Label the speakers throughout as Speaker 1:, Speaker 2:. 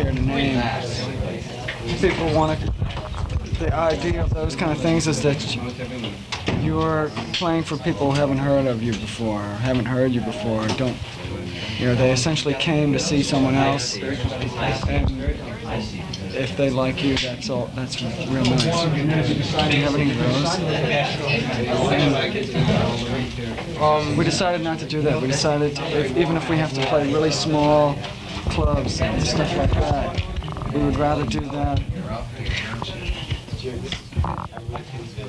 Speaker 1: care to name. People want to. The idea of those kind of things is that you're playing for people who haven't heard of you before, or haven't heard you before, don't. You know, they essentially came to see someone else, and if they like you, that's all. That's real nice. Do you have any of those? We decided not to do that. We decided, even if we have to play really small clubs and stuff like that, we would rather do that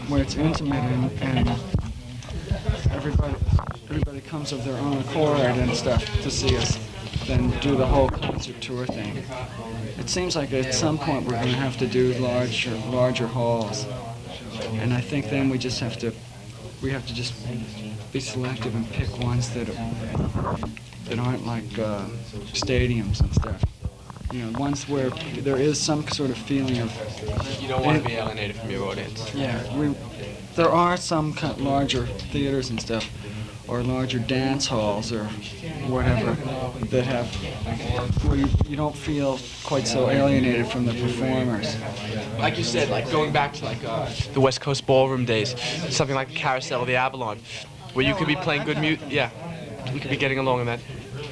Speaker 1: where it's intimate and everybody comes of their own accord and stuff to see us, than do the whole concert tour thing. It seems like at some point we're going to have to do larger halls, and I think then we have to just be selective and pick ones that aren't like stadiums and stuff. You know, ones where there is some sort of feeling of.
Speaker 2: You don't want to be alienated from your audience.
Speaker 1: Yeah, there are some larger theaters and stuff, or larger dance halls or whatever, that have where you don't feel quite so alienated from the performers.
Speaker 2: Like you said, like going back to like the West Coast ballroom days, something like the Carousel or the Avalon, where you could be playing good music. Yeah, we could be getting along in that.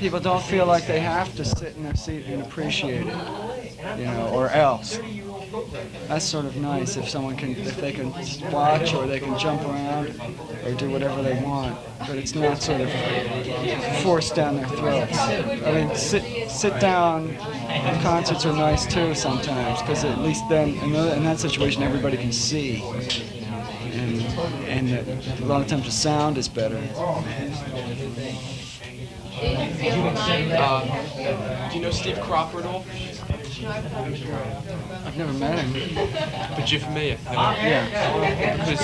Speaker 1: People don't feel like they have to sit in their seat and appreciate it, you know, or else. That's sort of nice if they can watch or they can jump around or do whatever they want, but it's not sort of forced down their throats. I mean, sit down concerts are nice too sometimes, because at least then in that situation everybody can see, and a lot of times the sound is better.
Speaker 2: Do you know Steve Cropper at all?
Speaker 1: I've never met him.
Speaker 2: But you're familiar?
Speaker 1: Yeah.
Speaker 2: Because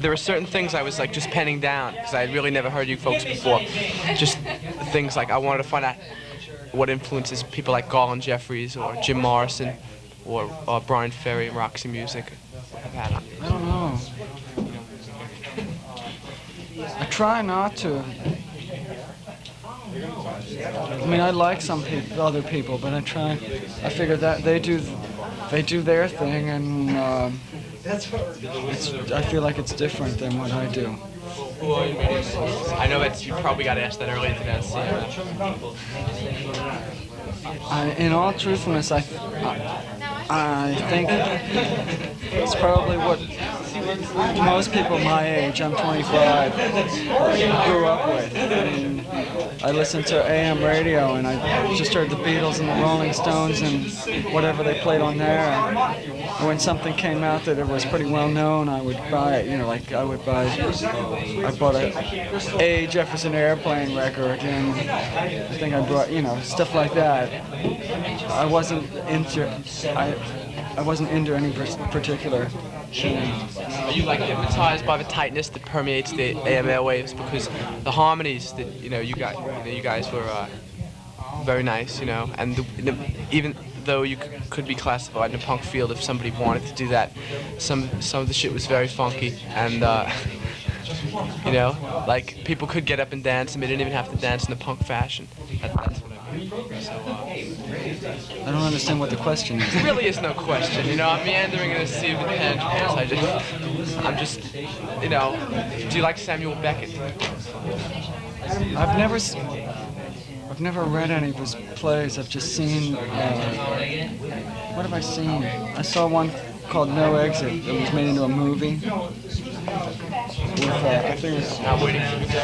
Speaker 2: there are certain things I was like just penning down, because I had really never heard you folks before. Just things like I wanted to find out what influences people like Garland Jeffries or Jim Morrison or Brian Ferry and Roxy Music.
Speaker 1: I don't know. I try not to. I mean, I like some other people, but I figure that they do their thing, and I feel like it's different than what I do.
Speaker 2: I know that you probably got asked that earlier today.
Speaker 1: In all truthfulness, I think it's probably what most people my age, I'm 25, grew up with. I mean, I listened to AM radio and I just heard the Beatles and the Rolling Stones and whatever they played on there. And when something came out that it was pretty well known, I would buy it. You know, like I bought a Jefferson Airplane record, and I think I brought, you know, stuff like that. I wasn't into any particular thing.
Speaker 2: Are you like hypnotized by the tightness that permeates the AM airwaves? Because the harmonies that you guys were very nice, you know, and even though you could be classified in a punk field if somebody wanted to do that, some of the shit was very funky, and you know, like people could get up and dance, and they didn't even have to dance in the punk fashion. That's what I mean. So,
Speaker 1: I don't understand what the question is.
Speaker 2: There really is no question, you know. I'm meandering in a sea of tangents. I'm just, you know. Do you like Samuel Beckett?
Speaker 1: I've never read any of his plays. I've just seen. What have I seen? I saw one called No Exit that was made into a movie. With, I think it was.
Speaker 2: Not Waiting for You to Go.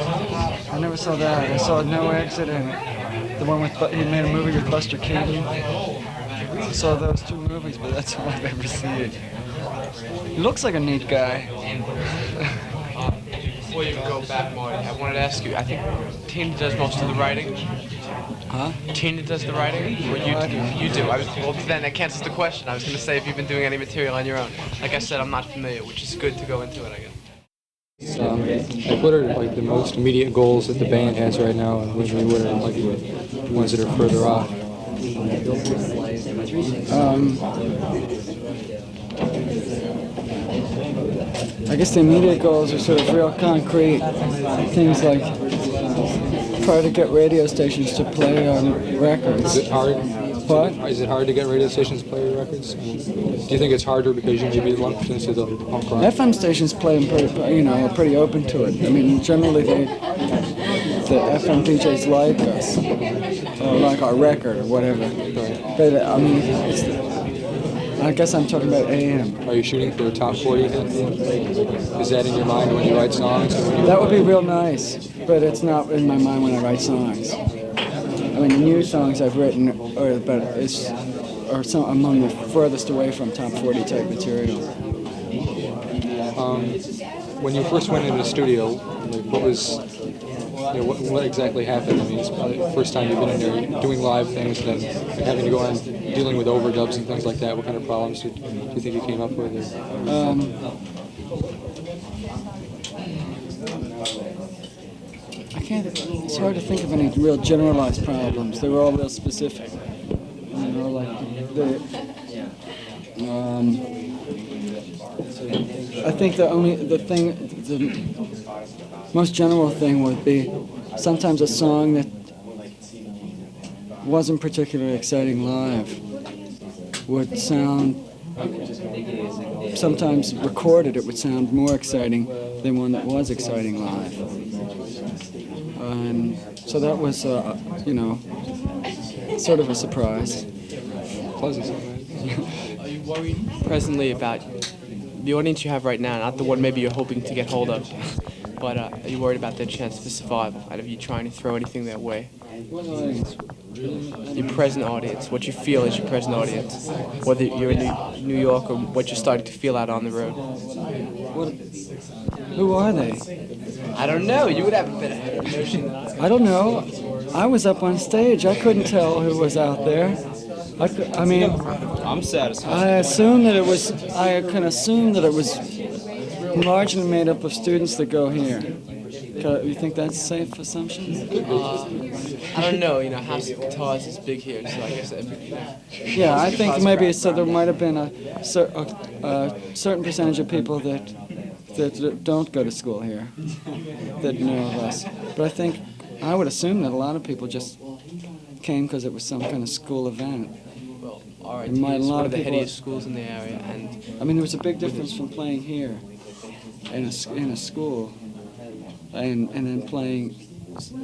Speaker 1: I never saw that. I saw No Exit and the one with he made a movie with Buster Keaton. I saw those two movies, but that's all I've ever seen. He looks like a neat guy.
Speaker 2: Before you go back, Marty, I wanted to ask you. I think Tina does most of the writing.
Speaker 1: Huh?
Speaker 2: Tina does the writing, or you do? Well, then that cancels the question. I was going to say if you've been doing any material on your own. Like I said, I'm not familiar, which is good to go into it, I guess.
Speaker 3: Like, what are like the most immediate goals that the band has right now, and what are like the ones that are further off?
Speaker 1: I guess the immediate goals are sort of real concrete things, like try to get radio stations to play on records.
Speaker 3: Is it hard?
Speaker 1: What?
Speaker 3: Is it hard to get radio stations to play your records? Do you think it's harder because you may be lumped into the punk rock?
Speaker 1: FM stations play them pretty, are pretty open to it. I mean, generally the FM DJs like us, or like our record or whatever. But I mean, I guess I'm talking about AM.
Speaker 3: Are you shooting for a top 40 hit? Is that in your mind when you write songs?
Speaker 1: That would be real nice, but it's not in my mind when I write songs. I mean, the new songs I've written are some among the furthest away from top 40 type material.
Speaker 3: When you first went into the studio, what was, what exactly happened? I mean, it's probably the first time you've been in there doing live things, and then having to go on dealing with overdubs and things like that. What kind of problems do you think you came up with?
Speaker 1: It's hard to think of any real generalized problems. They were all real specific. I think the most general thing would be sometimes a song that wasn't particularly exciting live would sound, sometimes recorded, it would sound more exciting than one that was exciting live. And so that was, sort of a surprise.
Speaker 3: Pleasant surprise.
Speaker 2: Are you worried presently about the audience you have right now, not the one maybe you're hoping to get hold of, but are you worried about their chance for survival? Out of you trying to throw anything their way?
Speaker 1: What audience?
Speaker 2: Your present audience, what you feel is your present audience, whether you're in New York or what you're starting to feel out on the road.
Speaker 1: Who are they?
Speaker 2: I don't know. You would have a better notion than I.
Speaker 1: I don't know. I was up on stage. I couldn't tell who was out there.
Speaker 4: I'm satisfied.
Speaker 1: I can assume that it was largely made up of students that go here. You think that's a safe assumption?
Speaker 2: I don't know. House of Guitars is big here, so I guess
Speaker 1: Yeah, I think maybe so. There might have been a certain percentage of people that don't go to school here that know of us. But I would assume that a lot of people just came because it was some kind of school event.
Speaker 2: Well, RIT
Speaker 1: is
Speaker 2: one of the headiest schools in the area, and
Speaker 1: I mean, there was a big difference from playing here in a school and then playing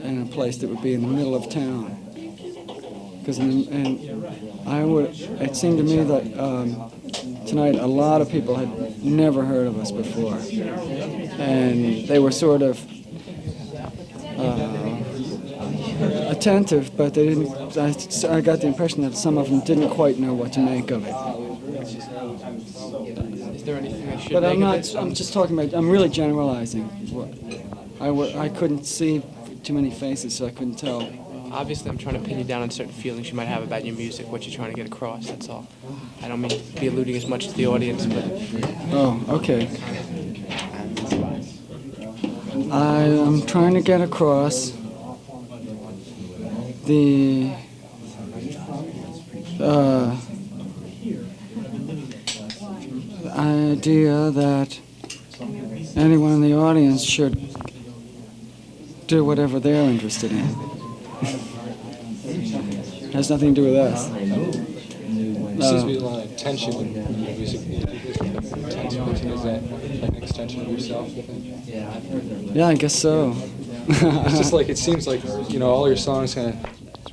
Speaker 1: in a place that would be in the middle of town. Because it seemed to me that tonight a lot of people had never heard of us before, and they were sort of attentive, but they didn't. I got the impression that some of them didn't quite know what to make of it.
Speaker 2: is there anything I should
Speaker 1: But
Speaker 2: make
Speaker 1: I'm not.
Speaker 2: of it?
Speaker 1: I'm just talking about. I'm really generalizing. I couldn't see too many faces, so I couldn't tell.
Speaker 2: Obviously, I'm trying to pin you down on certain feelings you might have about your music, what you're trying to get across, that's all. I don't mean to be alluding as much to the audience, but
Speaker 1: Oh, okay. I'm trying to get across the idea that anyone in the audience should do whatever they're interested in. Has nothing to do with us.
Speaker 3: There seems to be a lot of tension in your music. Tense person, is that like an extension of yourself, you think?
Speaker 1: Yeah, I guess so.
Speaker 3: It's just like, it seems like, all your songs kind of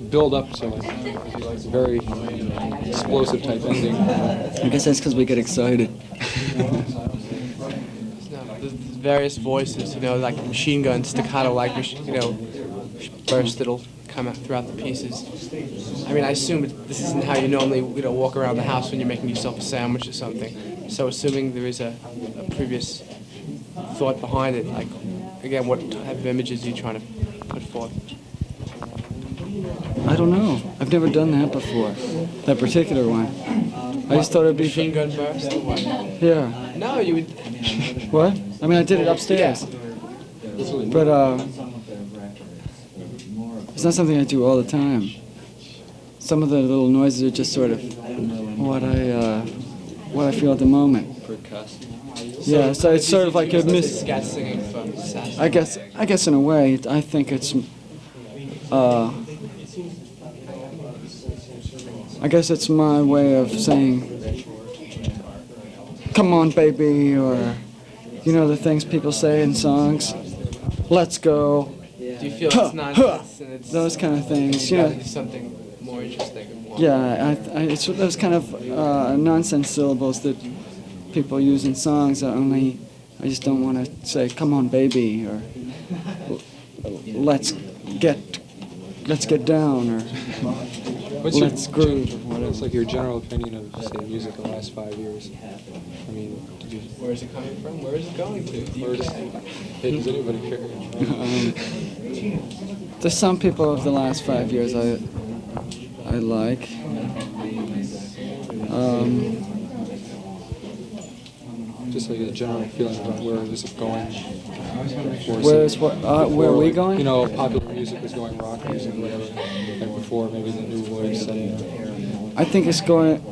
Speaker 3: build up to a very explosive type ending.
Speaker 1: I guess that's because we get excited.
Speaker 2: there's various voices, like machine gun, staccato, burst that'll come out throughout the pieces. I mean, I assume this isn't how you normally, walk around the house when you're making yourself a sandwich or something. So assuming there is a previous thought behind it, like, again, what type of images are you trying to put forth?
Speaker 1: I don't know. I've never done that before. That particular one. I just thought it'd be
Speaker 2: Machine gun burst or what?
Speaker 1: Yeah.
Speaker 2: No, you would...
Speaker 1: What? I mean, I did it upstairs. But it's not something I do all the time. Some of the little noises are just sort of what I feel at the moment. Yeah, so it's sort of like a
Speaker 2: Scat singing for
Speaker 1: I guess in a way, I think it's I guess it's my way of saying, "Come on, baby," or you know the things people say in songs. Let's go.
Speaker 2: Do you feel it's nonsense and it's
Speaker 1: Those kind of things,
Speaker 2: you
Speaker 1: you
Speaker 2: gotta
Speaker 1: know.
Speaker 2: do something more interesting? More
Speaker 1: Yeah, it's those kind of nonsense syllables that people use in songs. I just don't want to say, "Come on, baby," or let's get down," or let's groove.
Speaker 3: What's like your general opinion of, say, music in the last 5 years? I mean,
Speaker 2: where is it coming from? Where is it going to?
Speaker 3: Does anybody care?
Speaker 1: There's some people of the last 5 years I like.
Speaker 3: Just like a general feeling about where is it going?
Speaker 1: Where are we going?
Speaker 3: You know, popular music was going rock music, whatever, like before, maybe the new voice.
Speaker 1: I think it's going.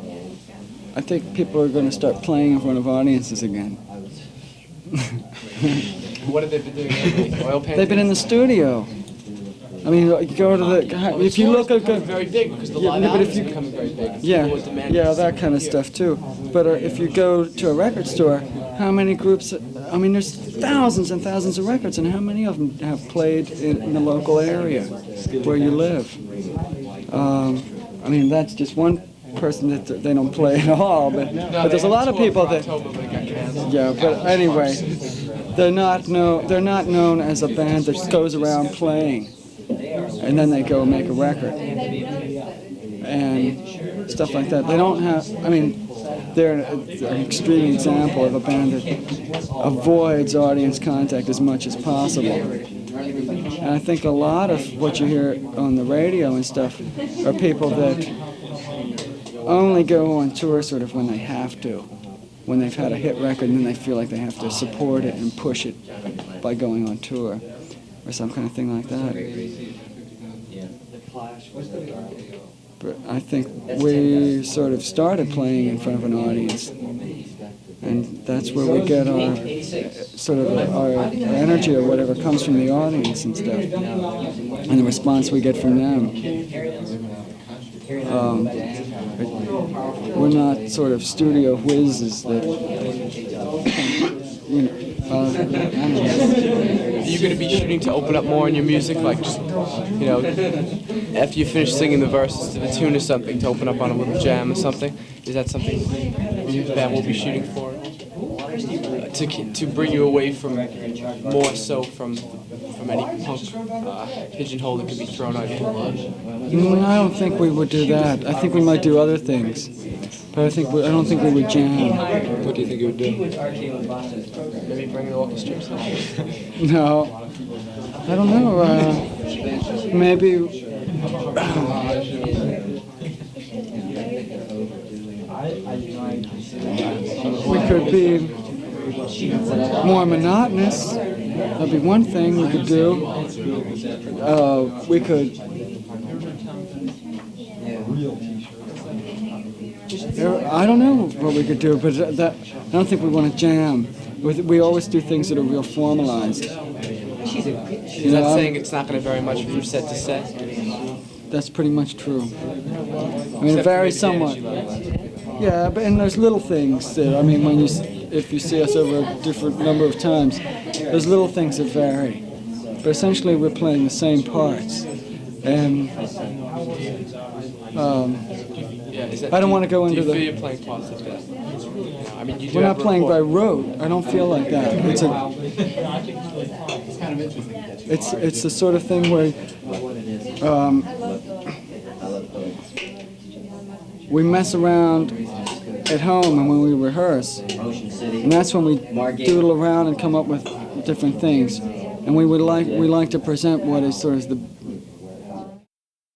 Speaker 1: I think people are going to start playing in front of audiences again.
Speaker 2: What have they been doing lately? Oil paintings?
Speaker 1: They've been in the studio. I mean, you go to the. If you look at
Speaker 2: very big because the live
Speaker 1: but if
Speaker 2: albums
Speaker 1: you
Speaker 2: are becoming very big.
Speaker 1: yeah,
Speaker 2: People demand
Speaker 1: yeah,
Speaker 2: to
Speaker 1: that
Speaker 2: see
Speaker 1: kind of
Speaker 2: here.
Speaker 1: stuff too. But if you go to a record store, how many groups? I mean, there's thousands and thousands of records, and how many of them have played in the local area where you live? I mean, that's just one person that they don't play at all. But there's a lot of people that. Yeah, but anyway, they're not known as a band that goes around playing, and then they go make a record and stuff like that. They don't have. I mean, they're an extreme example of a band that avoids audience contact as much as possible. And I think a lot of what you hear on the radio and stuff are people that only go on tour sort of when they have to, when they've had a hit record and then they feel like they have to support it and push it by going on tour or some kind of thing like that. But I think we sort of started playing in front of an audience, and that's where we get our sort of our energy or whatever comes from the audience and stuff, and the response we get from them. We're not sort of studio whizzes that, you know.
Speaker 2: Are you going to be shooting to open up more in your music, like just, you know, after you finish singing the verses to the tune or something, to open up on a little jam or something? Is that something that we'll be shooting for? To bring you away from, more so from any punk pigeonhole that could be thrown at you?
Speaker 1: No, I don't think we would do that. I think we might do other things, but I don't think we would jam.
Speaker 3: What do you think you would do?
Speaker 2: Maybe bring an orchestra or something?
Speaker 1: No, I don't know. Maybe. We could be more monotonous. That'd be one thing we could do. We could. I don't know what we could do, but I don't think we want to jam. We always do things that are real formalized.
Speaker 2: Is that saying it's not going to vary much from set to set?
Speaker 1: That's pretty much true. I mean, it varies somewhat. Yeah, but and there's little things that, I mean, if you see us over a different number of times, there's little things that vary. But essentially, we're playing the same parts. And I don't want to go into
Speaker 2: Do you feel you're playing parts like that? I mean, you do
Speaker 1: we're
Speaker 2: have
Speaker 1: not playing by
Speaker 2: rapport.
Speaker 1: rote. I don't feel like that. It's the sort of thing where we mess around at home and when we rehearse, and that's when we doodle around and come up with different things. And we like to present what is sort of the